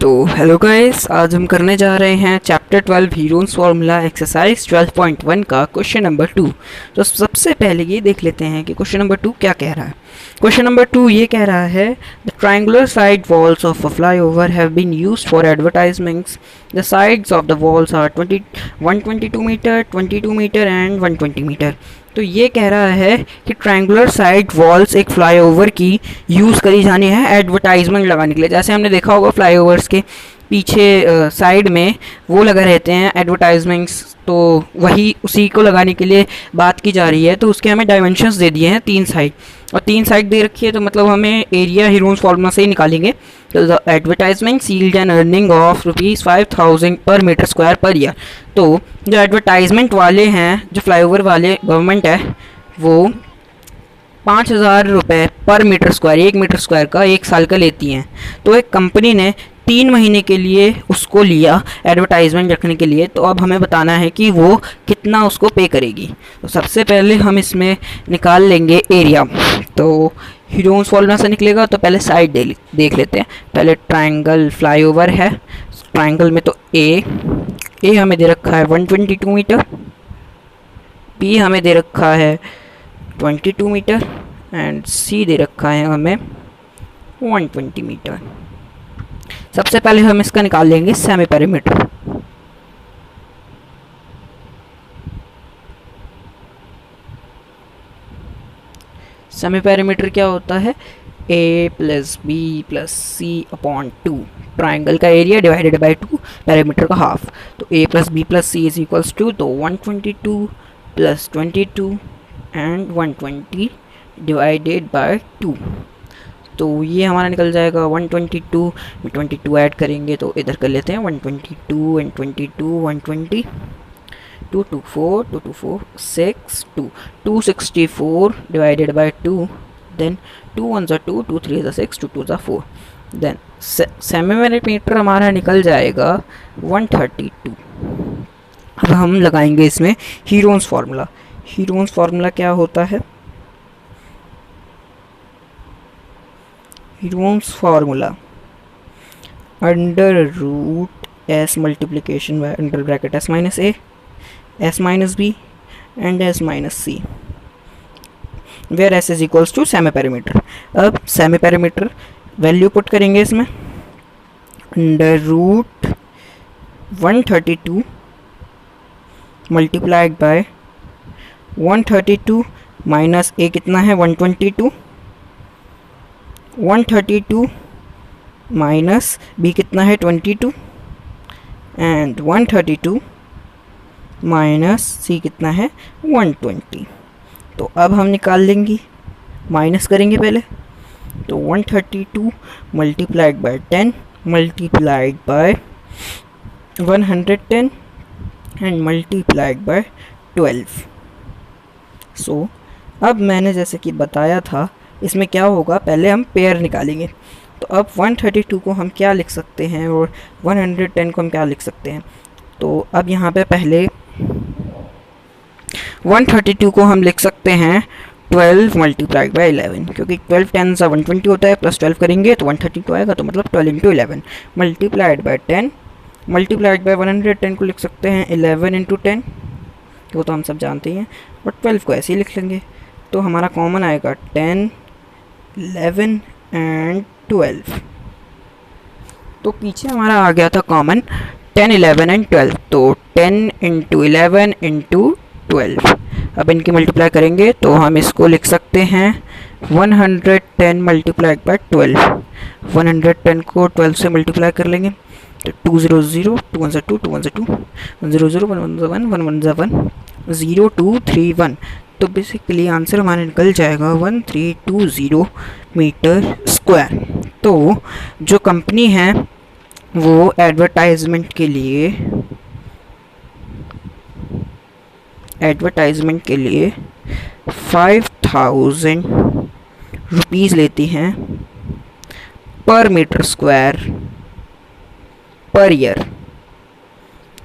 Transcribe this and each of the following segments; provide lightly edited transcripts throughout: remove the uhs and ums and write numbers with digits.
तो hello guys, आज हम करने जा रहे हैं चैप्टर 12 हीरोन्स फार्मूला एक्सरसाइज 12.1 का क्वेश्चन नंबर 2। तो सबसे पहले ये देख लेते हैं कि क्वेश्चन नंबर 2 क्या कह रहा है। क्वेश्चन नंबर 2 ये कह रहा है the triangular side walls of a flyover have been used for advertisements. The sides of the walls are 122 metre, 22 metre and 120 metre. तो ये कह रहा है कि ट्रायंगुलर साइड वॉल्स एक फ्लाईओवर की यूज़ करी जानी है एडवर्टाइजमेंट लगाने के लिए। जैसे हमने देखा होगा फ्लाईओवर्स के पीछे साइड में वो लगा रहते हैं एडवर्टाइजमेंट्स, तो वही उसी को लगाने के लिए बात की जा रही है। तो उसके हमें डायमेंशंस दे दिए हैं 3 साइड, और 3 साइड दे रखी है, तो मतलब हमें एरिया हीरोन्स फार्मूला से ही निकालेंगे। तो the advertisement sealed an earning of ₹5,000 per metre square per year. तो जो एडवर्टाइजमेंट वाले हैं, जो फ्लाईओवर वाले गवर्नमेंट है, वो 5,000 रुपये पर मीटर स्क्वायर, 1 मीटर स्क्वायर का 1 साल का लेती हैं। तो एक कंपनी ने 3 महीने के लिए उसको लिया एडवर्टाइजमेंट रखने के लिए। तो अब हमें बताना है कि वो कितना उसको पे करेगी। तो सबसे पहले हम इसमें निकाल लेंगे एरिया। तो हीरोन्स फार्मूला से निकलेगा, तो पहले साइड देख लेते हैं। पहले ट्रायंगल फ्लाईओवर है, ट्रायंगल में तो ए हमें दे रखा है 122 मीटर, बी हमें दे रखा है 22 मीटर एंड सी दे रखा है हमें 120 मीटर। सबसे पहले हम इसका निकाल लेंगे सेमी पेरीमीटर। सेमी पेरीमीटर क्या होता है? a plus B plus C upon 2, triangle का एरिया डिवाइडेड बाय 2, पेरीमीटर का हाफ। तो a plus B plus C is equals to, तो 122 प्लस 22 एंड 120 डिवाइडेड बाय 2। तो ये हमारा निकल जाएगा 122 में 22 ऐड करेंगे, तो इधर कर लेते हैं 122 and 22 120, 224 224 6 2 264 divided by 2, then 2 1 2 2 3 6 2 2 4, then semi perimeter हमारा निकल जाएगा 132। अब हम लगाएंगे इसमें हीरोन्स फार्मूला। हीरोन्स फार्मूला क्या होता है? Heron's formula under root S multiplication by under bracket S minus A, S minus B and S minus C, where S is equals to semi perimeter. अब सेमी पेरीमीटर वैल्यू पुट करेंगे इसमें, under root 132 multiplied by 132 minus A कितना है 122, 132 minus B कितना है 22 and 132 minus सी कितना है 120। तो अब हम निकाल लेंगे, माइनस करेंगे पहले। तो 132 multiplied bye 10 multiplied by 110 and multiplied by 12। सो अब मैंने जैसे कि बताया था, इसमें क्या होगा, पहले हम पेयर निकालेंगे। तो अब 132 को हम क्या लिख सकते हैं और 110 को हम क्या लिख सकते हैं? तो अब यहाँ पे पहले 132 को हम लिख सकते हैं 12 मल्टीप्लाइड बाई 11, क्योंकि 12 10 सा 120 होता है, प्लस 12 करेंगे तो 132 आएगा, तो मतलब 12 into 11 multiplied by 10 multiplied by 110 को लिख सकते हैं 11 इंटू 10, वो तो हम सब जानते ही हैं, और 12 को ऐसे ही लिख लेंगे। तो हमारा कॉमन आएगा 10 11 एंड 12। तो पीछे हमारा आ गया था कॉमन 10 11 एंड 12, तो 10 इंटू 11 इंटू 12। अब इनकी मल्टीप्लाई करेंगे तो हम इसको लिख सकते हैं 110 मल्टीप्लाइड बाय 12। 110 को 12 से मल्टीप्लाई कर लेंगे, तो 200 2 1 2 2 1 2 0 0 1 1 1 1 1 1 0 2 3 1। तो बेसिकली आंसर हमारा निकल जाएगा 1320 मीटर स्क्वायर। तो जो कंपनी है वो एडवर्टाइजमेंट के लिए 5,000 रुपीज़ लेती हैं पर मीटर स्क्वायर पर ईयर।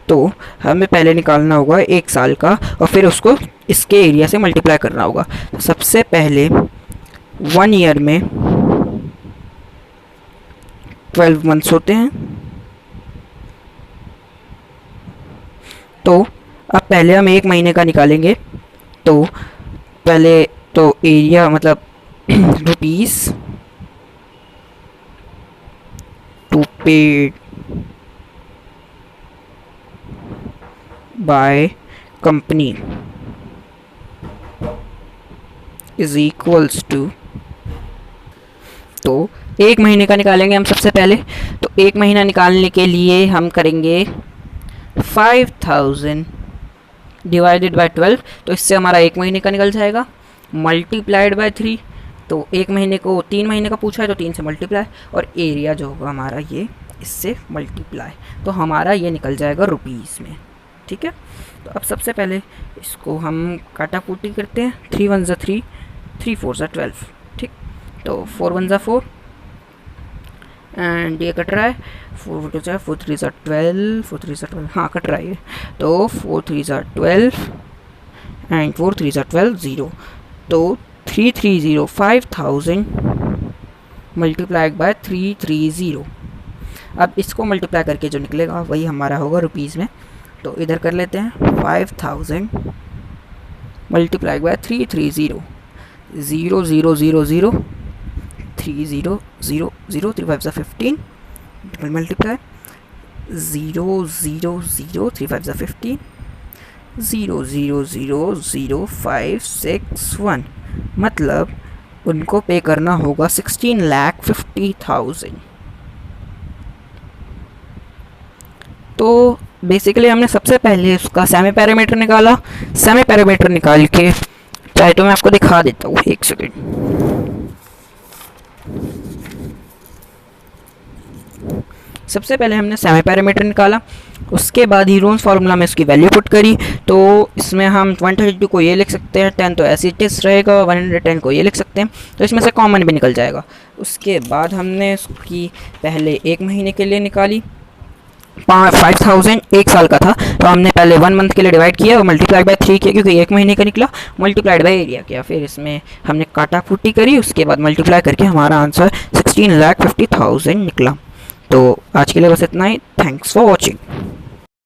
तो हमें पहले निकालना होगा 1 साल का, और फिर उसको इसके एरिया से मल्टीप्लाई करना होगा। तो सबसे पहले 1 ईयर में 12 मंथ्स होते हैं, तो अब पहले हम 1 महीने का निकालेंगे। तो पहले तो एरिया मतलब rupees to paid by company is equals to, तो 1 महीने का निकालेंगे हम सबसे पहले। तो 1 महीना निकालने के लिए हम करेंगे 5000 डिवाइडेड बाय 12, तो इससे हमारा 1 महीने का निकल जाएगा, मल्टीप्लाइड बाय 3। तो 1 महीने को 3 महीने का पूछा है तो 3 से मल्टीप्लाई, और एरिया जो होगा हमारा ये इससे मल्टीप्लाई, तो हमारा ये निकल जाएगा रुपीज़ में। ठीक है, तो अब सबसे पहले इसको हम काटाकूटी करते हैं। 3 1 ज़ा 3, 3 4 ज़ा 12। ठीक, तो 4 1 ज़ा 4 एंड ये कट रहा है, 4 2 ज़ा 4 3 ज़ा 12, 4 3 ज़ा 12, हाँ कट रहा है ये। तो 4 3 ज़ा 12 एंड 4 3 ज़ा 12 0, तो 330 5000 मल्टीप्लाइड बाय 330। अब इसको मल्टीप्लाई करके जो निकलेगा वही हमारा होगा रुपीज़ में। तो इधर कर लेते हैं 5000 मल्टीप्लाइड बाय 330, 0 0 0 0 3 0 0 0, 3 5 ज़ा 15, डबल मल्टीप्लाई 0 0 0 3 5 ज़ा 15, 0 0 0 0 5 6 1, मतलब उनको पे करना होगा 16,50,000। तो बेसिकली हमने सबसे पहले उसका सेमी पैरामीटर निकाला। सेमी पैरामीटर निकाल के चाहे तो मैं आपको दिखा देता हूँ, 1 सेकेंड। सबसे पहले हमने सेमी पैरामीटर निकाला, उसके बाद हीरोन्स फार्मूला में इसकी वैल्यू पुट करी। तो इसमें हम 132 को ये लिख सकते हैं, 10 तो ऐसे टेस्ट रहेगा, 110 को ये लिख सकते हैं, तो इसमें से कॉमन भी निकल जाएगा। उसके बाद हमने उसकी पहले 1 महीने के लिए निकाली, 5000 1 साल का था, तो हमने पहले 1 मंथ के लिए डिवाइड किया और मल्टीप्लाइड बाय 3 किया क्योंकि 1 महीने का निकला, मल्टीप्लाइड बाय एरिया किया, फिर इसमें हमने काटाकूटी करी, उसके बाद मल्टीप्लाई करके हमारा आंसर 16,50,000 निकला। तो आज के लिए बस इतना ही। Thanks for watching.